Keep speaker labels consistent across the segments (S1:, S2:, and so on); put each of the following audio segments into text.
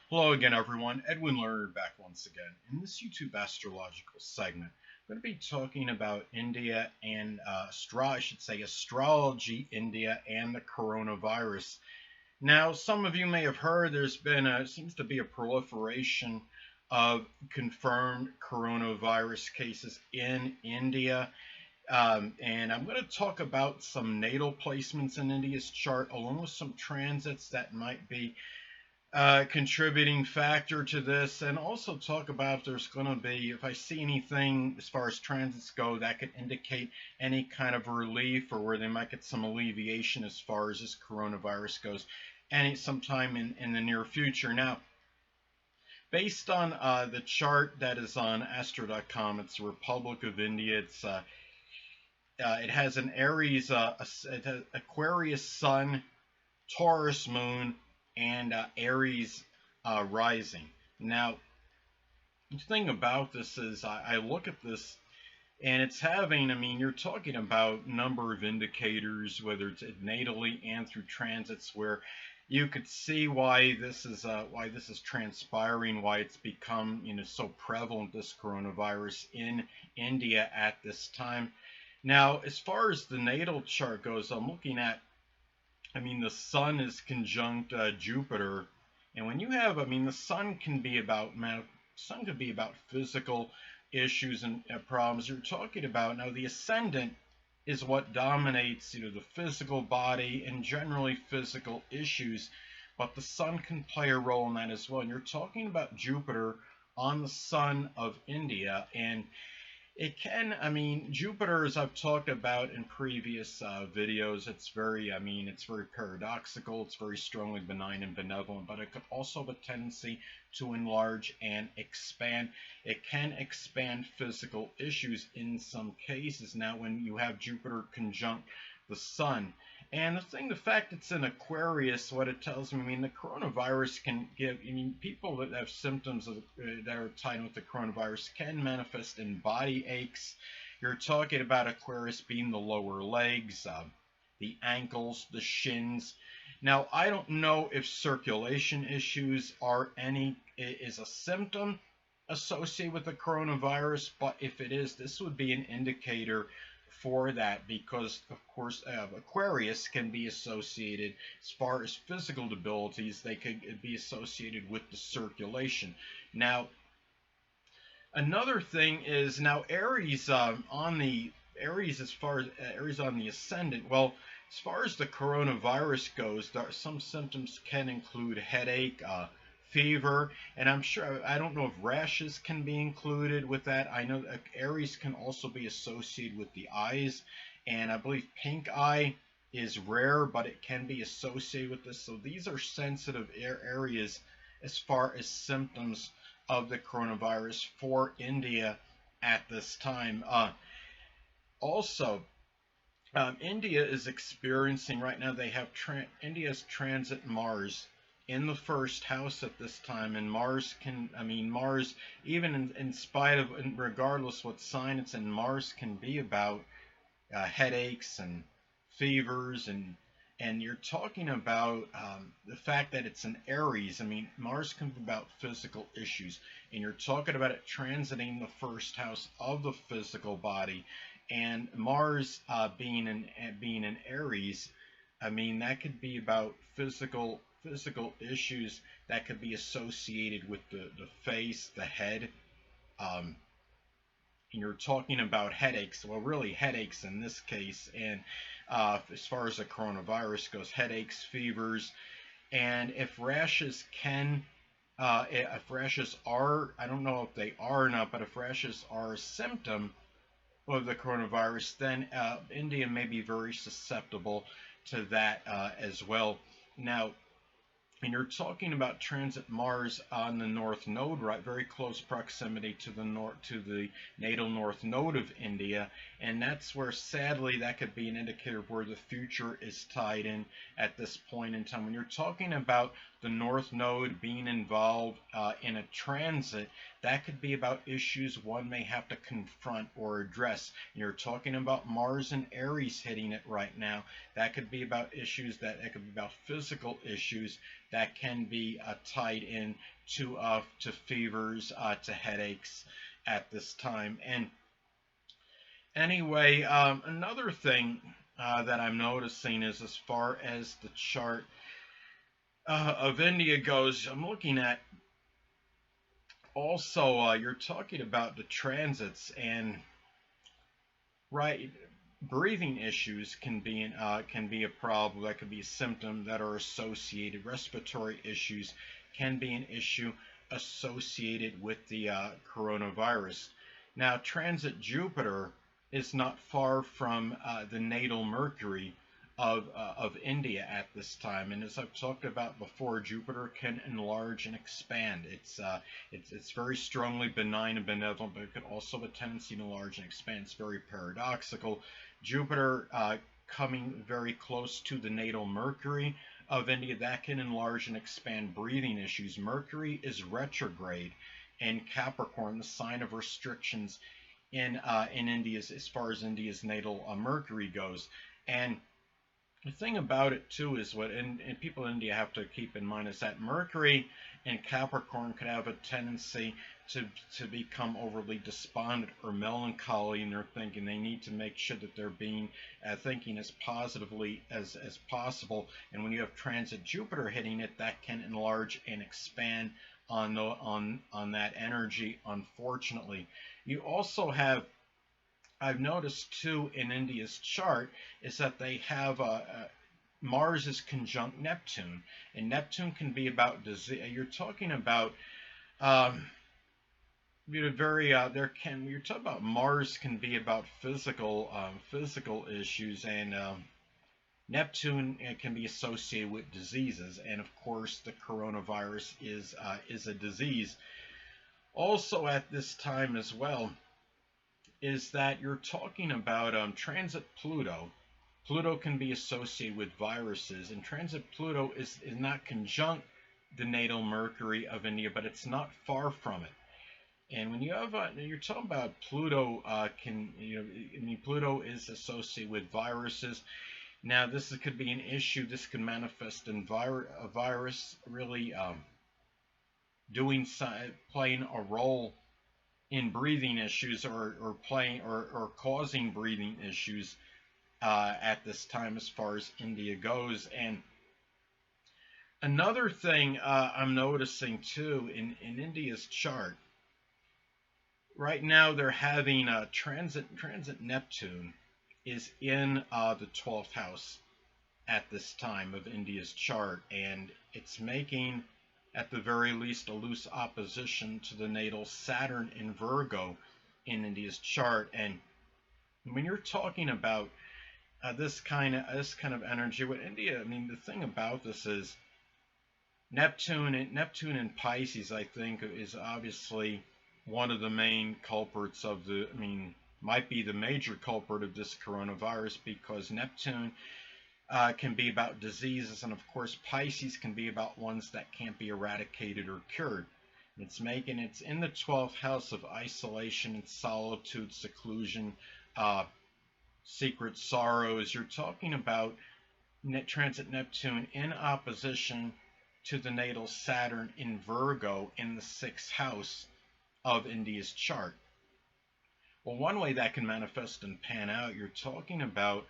S1: Hello again, everyone. Edwin Learnard back once again. In this YouTube astrological segment, I'm going to be talking about India and astrology, India, and the coronavirus. Now, some of you may have heard seems to be a proliferation of confirmed coronavirus cases in India. And I'm going to talk about some natal placements in India's chart, along with some transits that might be contributing factor to this, and also talk about if there's going to be, if I see anything as far as transits go that could indicate any kind of relief or where they might get some alleviation as far as this coronavirus goes sometime in the near future. Now, based on the chart that is on astro.com, it's the Republic of India. It has an Aries, it has Aquarius Sun, Taurus Moon, and Aries rising. Now, the thing about this is I look at this and it's having, I mean, you're talking about number of indicators, whether it's natally and through transits, where you could see why this is transpiring, why it's become, so prevalent, this coronavirus in India at this time. Now, as far as the natal chart goes, I'm looking at, the sun is conjunct Jupiter, and when you have, the sun can be about physical issues and problems. You're talking about now the ascendant is what dominates, the physical body and generally physical issues, but the sun can play a role in that as well. And you're talking about Jupiter on the sun of India, and it can, Jupiter, as I've talked about in previous videos, it's very paradoxical. It's very strongly benign and benevolent, but it could also have a tendency to enlarge and expand. It can expand physical issues in some cases. Now, when you have Jupiter conjunct the sun, and the fact it's in Aquarius, what it tells me, the coronavirus can give, people that have symptoms that are tied with the coronavirus can manifest in body aches. You're talking about Aquarius being the lower legs, the ankles, the shins. Now, I don't know if circulation issues is a symptom associated with the coronavirus, but if it is, this would be an indicator for that, because of course Aquarius can be associated, as far as physical debilities, they could be associated with the circulation. Now, another thing is, now Aries as far as Aries on the ascendant. Well, as far as the coronavirus goes, some symptoms can include headache, fever, and I don't know if rashes can be included with that. I know that Aries can also be associated with the eyes, and I believe pink eye is rare, but it can be associated with this. So these are sensitive areas as far as symptoms of the coronavirus for India at this time. Also, India is experiencing right now, India's transit Mars in the first house at this time, and Mars even in spite of, regardless what sign it's in, Mars can be about headaches and fevers, and you're talking about the fact that it's an Aries. Mars can be about physical issues, and you're talking about it transiting the first house of the physical body, and Mars being an Aries. That could be about physical issues that could be associated with the face, the head. And you're talking about headaches. Well, really headaches in this case. And as far as the coronavirus goes, headaches, fevers, and if rashes are, I don't know if they are or not, but if rashes are a symptom of the coronavirus, then India may be very susceptible to that as well. Now, and you're talking about transit Mars on the North Node, right, very close proximity to the natal North Node of India, and that's where, sadly, that could be an indicator of where the future is tied in at this point in time. When you're talking about the North Node being involved in a transit, that could be about issues one may have to confront or address. You're talking about Mars and Aries hitting it right now. That could be about issues it could be about physical issues that can be tied in to fevers, to headaches at this time. And anyway, another thing that I'm noticing is, as far as the chart of India goes, I'm looking at also, you're talking about the transits, and right, breathing issues can be a problem. That could be a symptom that are associated. Respiratory issues can be an issue associated with the coronavirus. Now, transit Jupiter is not far from the natal Mercury of India at this time, and as I've talked about before, Jupiter can enlarge and expand. It's very strongly benign and benevolent, but it could also have a tendency to enlarge and expand. It's very paradoxical. Jupiter coming very close to the natal Mercury of India, that can enlarge and expand breathing issues. Mercury is retrograde in Capricorn, the sign of restrictions in India's, as far as India's natal Mercury goes. And the thing about it too is and people in India have to keep in mind is that Mercury in Capricorn could have a tendency to become overly despondent or melancholy, and they're thinking they need to make sure that they're being thinking as positively as possible. And when you have transit Jupiter hitting it, that can enlarge and expand on that energy, unfortunately. You also have, I've noticed too in India's chart, is that they have Mars is conjunct Neptune, and Neptune can be about disease. You're talking about you're talking about Mars can be about physical issues, and Neptune can be associated with diseases, and of course the coronavirus is a disease. Also at this time as well is that you're talking about transit Pluto. Pluto can be associated with viruses, and transit Pluto is not conjunct the natal Mercury of India, but it's not far from it. And when you have you're talking about Pluto, Pluto is associated with viruses. Now this could be an issue. This could manifest in a virus really playing a role in breathing issues, or causing breathing issues at this time as far as India goes. And another thing I'm noticing too in India's chart right now, they're having transit Neptune is in the 12th house at this time of India's chart, and it's making at the very least a loose opposition to the natal Saturn in Virgo in India's chart. And when you're talking about this kind of energy with India, I mean, the thing about this is Neptune in Pisces, I think, is obviously one of the main culprits of might be the major culprit of this coronavirus, because Neptune can be about diseases, and of course Pisces can be about ones that can't be eradicated or cured. It's in the 12th house of isolation and solitude, seclusion, secret sorrows. You're talking about transit Neptune in opposition to the natal Saturn in Virgo in the 6th house of India's chart. Well, one way that can manifest and pan out, you're talking about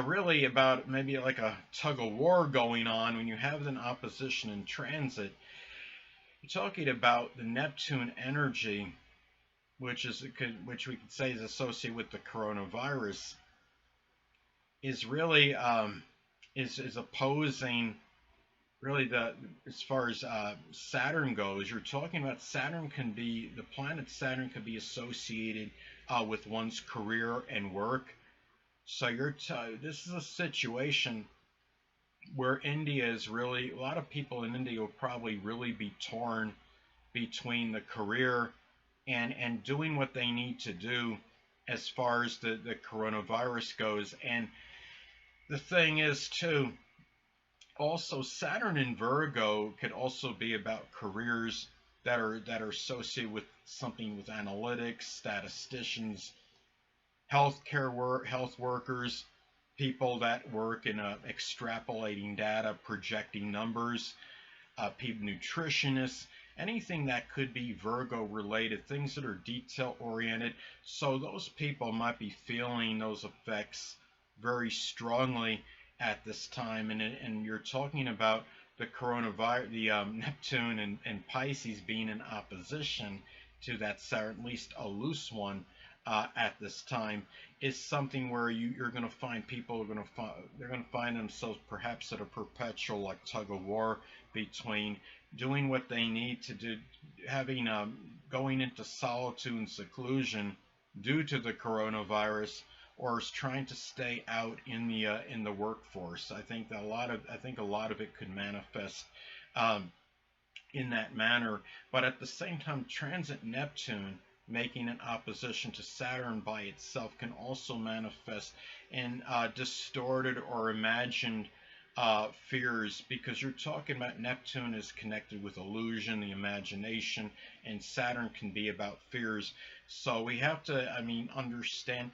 S1: really about maybe like a tug of war going on when you have an opposition in transit. You're talking about the Neptune energy, which we could say is associated with the coronavirus, is really is opposing really as far as Saturn goes. You're talking about the planet Saturn could be associated with one's career and work. So this is a situation where India is really, a lot of people in India will probably really be torn between the career and doing what they need to do as far as the coronavirus goes. And the thing is too, Also, Saturn in Virgo could also be about careers that are associated with something with analytics, statisticians, health workers, people that work in extrapolating data, projecting numbers, people, nutritionists, anything that could be Virgo related, things that are detail oriented. So those people might be feeling those effects very strongly at this time. And you're talking about the coronavirus, the Neptune and Pisces being in opposition to that Saturn, at least a loose one. At this time is something where you're going to find people are going to find they're going to find themselves perhaps at a perpetual like tug of war between doing what they need to do, having going into solitude and seclusion due to the coronavirus, or is trying to stay out in the workforce. I think a lot of it could manifest um, in that manner. But at the same time, transit Neptune making an opposition to Saturn by itself can also manifest in distorted or imagined fears, because you're talking about Neptune is connected with illusion, the imagination, and Saturn can be about fears. So we have to, understand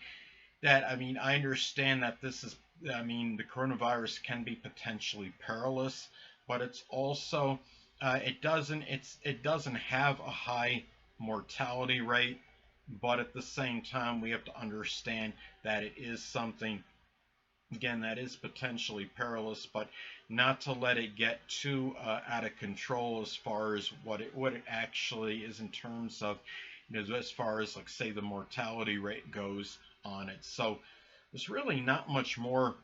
S1: that. I understand that this is, the coronavirus can be potentially perilous, but it's also, it doesn't have a high mortality rate, but at the same time, we have to understand that it is something, again, that is potentially perilous, but not to let it get too out of control as far as what it actually is in terms of, as far as, like, say, the mortality rate goes on it. So there's really not much more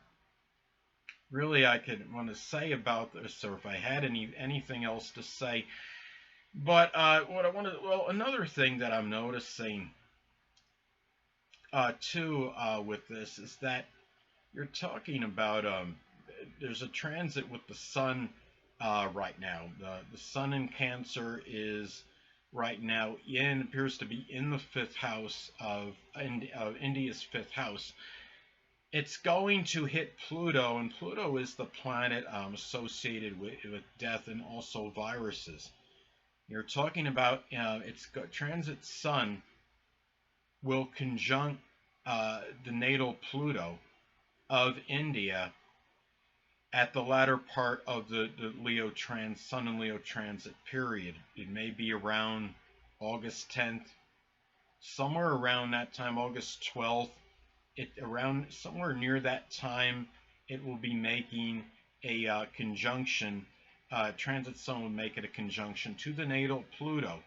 S1: really I could want to say about this, or if I had anything else to say. But what I wanted, well, another thing that I'm noticing too with this is that you're talking about there's a transit with the sun right now. The sun in Cancer is right now appears to be in the fifth house of India's fifth house. It's going to hit Pluto, and Pluto is the planet associated with death and also viruses. You're talking about transit Sun will conjunct the natal Pluto of India at the latter part of the Sun and Leo transit period. It may be around August 10th, somewhere around that time, August 12th. Around somewhere near that time, it will be making a conjunction. Transit Sun will make it a conjunction to the natal Pluto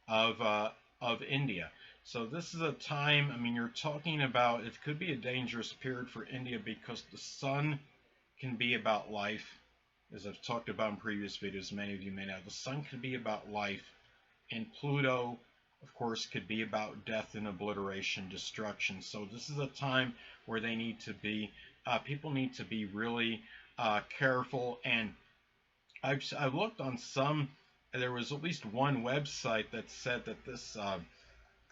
S1: of India. So this is a time, you're talking about, it could be a dangerous period for India, because the sun can be about life. As I've talked about in previous videos, many of you may know, the sun can be about life, and Pluto, of course, could be about death and obliteration, destruction. So this is a time where they need to be, people need to be really careful. And I've looked on some, there was at least one website that said that this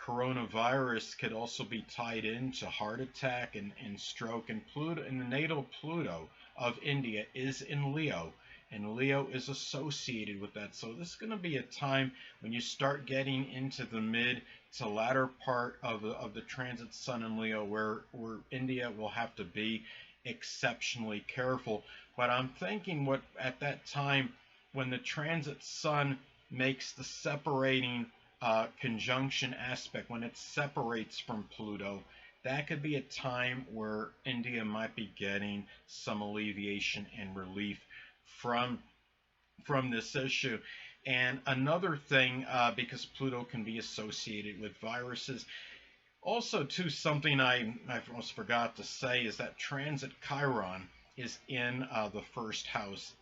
S1: coronavirus could also be tied into heart attack and stroke. And Pluto, and the natal Pluto of India is in Leo, and Leo is associated with that. So this is going to be a time when you start getting into the mid to latter part of the transit Sun in Leo, where India will have to be exceptionally careful. But I'm thinking, what at that time, when the transit Sun makes the separating conjunction aspect, when it separates from Pluto, that could be a time where India might be getting some alleviation and relief from this issue. And another thing, because Pluto can be associated with viruses, also too, something I almost forgot to say is that transit Chiron is in the first house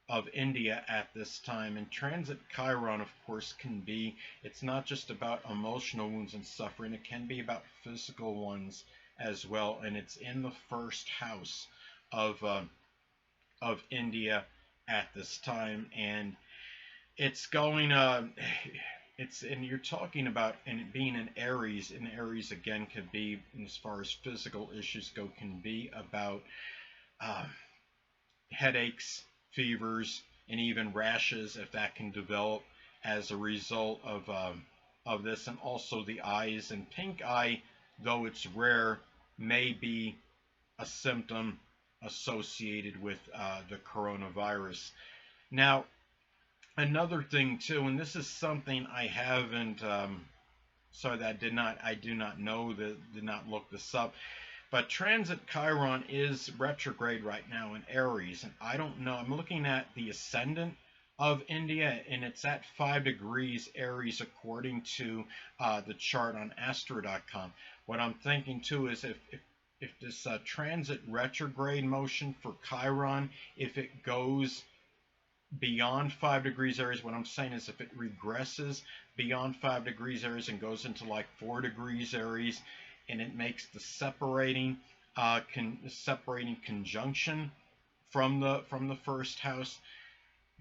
S1: of India at this time. And transit Chiron, of course, can be, it's not just about emotional wounds and suffering, it can be about physical ones as well. And it's in the first house of India at this time. And it's going, and you're talking about, and being in Aries, and Aries again could be, as far as physical issues go, can be about headaches, fevers, and even rashes if that can develop as a result of this, and also the eyes. And pink eye, though it's rare, may be a symptom associated with the coronavirus. Now, another thing too, and this is something I haven't, sorry, that I do not know, did not look this up. But transit Chiron is retrograde right now in Aries, and I don't know. I'm looking at the ascendant of India, and it's at 5 degrees Aries according to the chart on Astro.com. What I'm thinking too is if this transit retrograde motion for Chiron, if it goes beyond 5 degrees Aries, what I'm saying is if it regresses beyond 5 degrees Aries and goes into like 4 degrees Aries, and it makes the separating conjunction from the first house,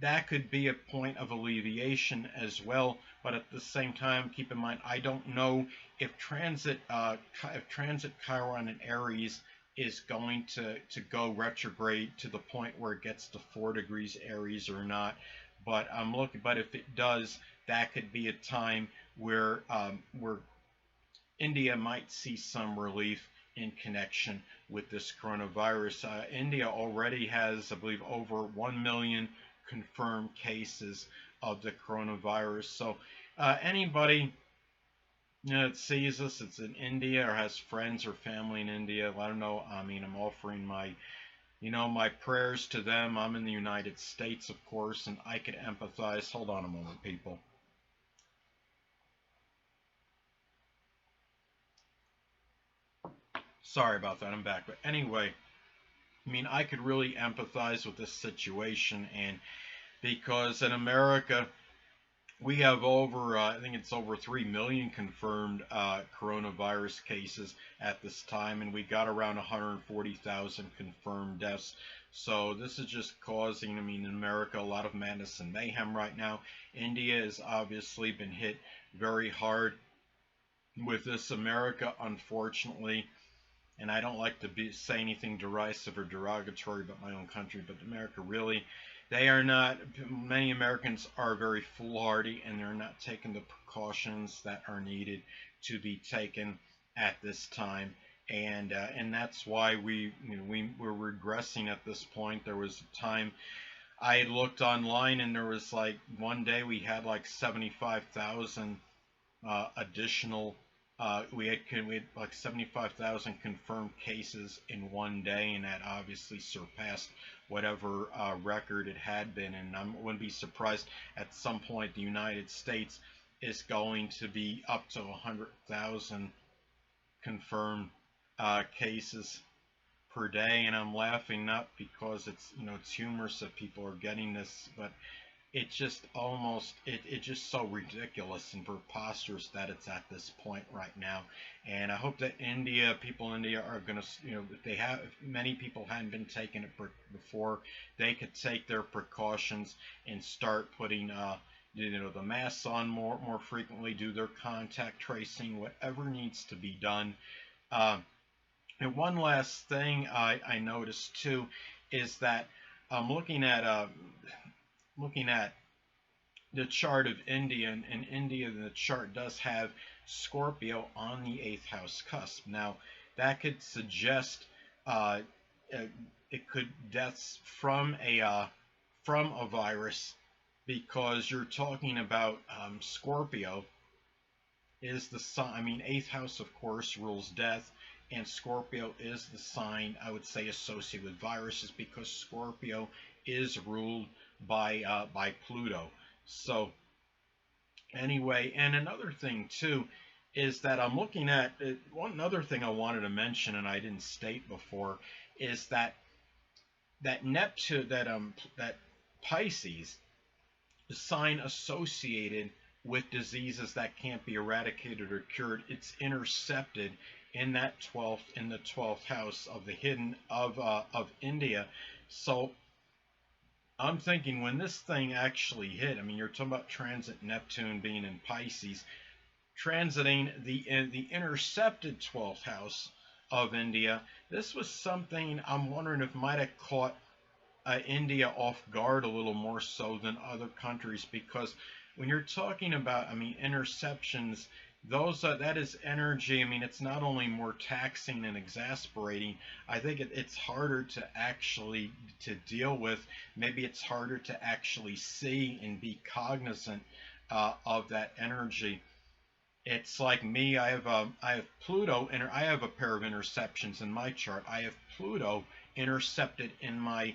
S1: that could be a point of alleviation as well. But at the same time, keep in mind, I don't know if transit Chiron in Aries is going to go retrograde to the point where it gets to 4 degrees Aries or not. But I'm looking. But if it does, that could be a time where India might see some relief in connection with this coronavirus. India already has, I believe, over 1 million confirmed cases of the coronavirus. So anybody that sees us, it's in India or has friends or family in India, I don't know. I mean, I'm offering my prayers to them. I'm in the United States, of course, and I could empathize. Hold on a moment, people. Sorry about that, I'm back. But anyway, I mean, I could really empathize with this situation, and because in America, we have over, I think it's over 3 million confirmed coronavirus cases at this time, and we got around 140,000 confirmed deaths. So this is just causing, I mean, in America, a lot of madness and mayhem right now. India has obviously been hit very hard with this. America, unfortunately, and I don't like to say anything derisive or derogatory about my own country, but America really, they are not, many Americans are very foolhardy, and they're not taking the precautions that are needed to be taken at this time. And that's why we're regressing at this point. There was a time I had looked online, and there was like one day we had like 75,000 additional. We had like 75,000 confirmed cases in one day, and that obviously surpassed whatever record it had been. And I wouldn't be surprised at some point the United States is going to be up to 100,000 confirmed cases per day. And I'm laughing not because it's humorous that people are getting this, but it's just it's just so ridiculous and preposterous that it's at this point right now. And I hope that people in India are going to, if many people hadn't been taking it before, they could take their precautions and start putting the masks on more frequently, do their contact tracing, whatever needs to be done. And one last thing I noticed too is that I'm looking at the chart of India, and India, the chart does have Scorpio on the 8th house cusp. Now, that could suggest it could deaths from a virus, because you're talking about Scorpio is the sign. I mean, 8th house, of course, rules death, and Scorpio is the sign, I would say, associated with viruses, because Scorpio is ruled by Pluto. So anyway, and another thing too is that I'm looking at one other thing I wanted to mention, and I didn't state before, is that Neptune, that Pisces, the sign associated with diseases that can't be eradicated or cured, it's intercepted in the 12th house of the hidden of India. So I'm thinking when this thing actually hit, I mean, you're talking about transit Neptune being in Pisces, transiting the intercepted 12th house of India. This was something I'm wondering if might have caught India off guard a little more so than other countries, because when you're talking about, I mean, interceptions, those that is energy. I mean, it's not only more taxing and exasperating. I think it's harder to actually to deal with. Maybe it's harder to actually see and be cognizant of that energy. It's like me. I have Pluto, and I have a pair of interceptions in my chart. I have Pluto intercepted in my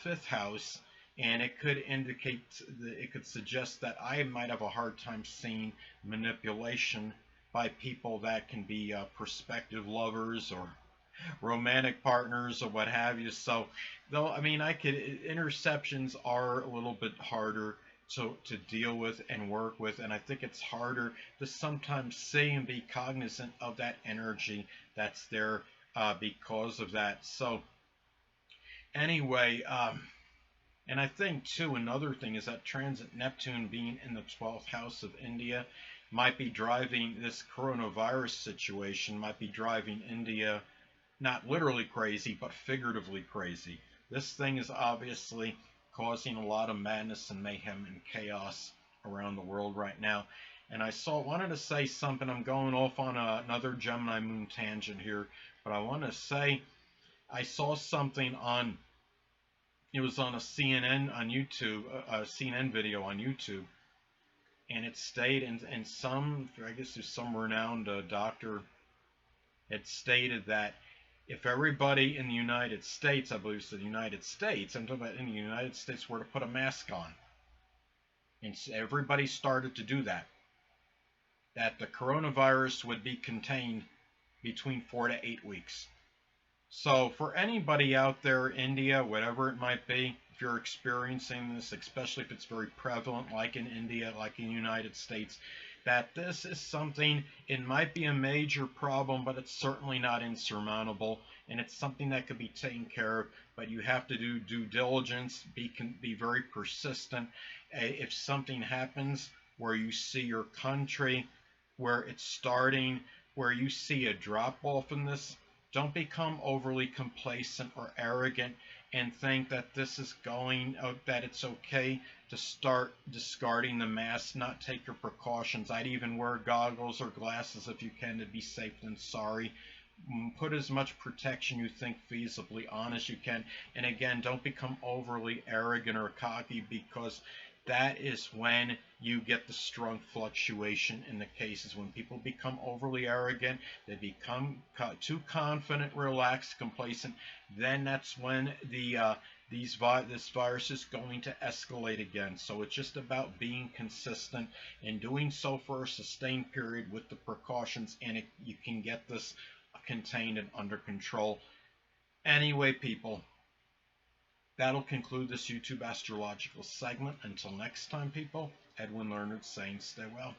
S1: fifth house, and it could indicate, it could suggest that I might have a hard time seeing manipulation by people that can be prospective lovers or romantic partners or what have you. So, though, I mean, interceptions are a little bit harder to deal with and work with, and I think it's harder to sometimes see and be cognizant of that energy that's there because of that. So, anyway, and I think too, another thing is that transit Neptune being in the 12th house of India might be driving this coronavirus situation, might be driving India not literally crazy, but figuratively crazy. This thing is obviously causing a lot of madness and mayhem and chaos around the world right now. And wanted to say something. I'm going off on another Gemini moon tangent here, but I want to say I saw something on, it was on a CNN on YouTube, a CNN video on YouTube, and it stayed in some, I guess there's some renowned doctor, it stated that if everybody in the United States, I believe it's the United States, I'm talking about in the United States, were to put a mask on, and everybody started to do that, that the coronavirus would be contained between 4 to 8 weeks. So for anybody out there, India, whatever it might be, if you're experiencing this, especially if it's very prevalent, like in India, like in the United States, that this is something, it might be a major problem, but it's certainly not insurmountable, and it's something that could be taken care of, but you have to do due diligence, be very persistent. If something happens where you see your country, where it's starting, where you see a drop off in this, don't become overly complacent or arrogant and think that this is that it's okay to start discarding the mask, not take your precautions. I'd even wear goggles or glasses if you can to be safe than sorry. Put as much protection you think feasibly on as you can. And again, don't become overly arrogant or cocky, because that is when you get the strong fluctuation in the cases. When people become overly arrogant, they become too confident, relaxed, complacent, then that's when this virus is going to escalate again. So it's just about being consistent and doing so for a sustained period with the precautions, and you can get this contained and under control. Anyway, people, that'll conclude this YouTube astrological segment. Until next time, people, Edwin Learnard saying stay well.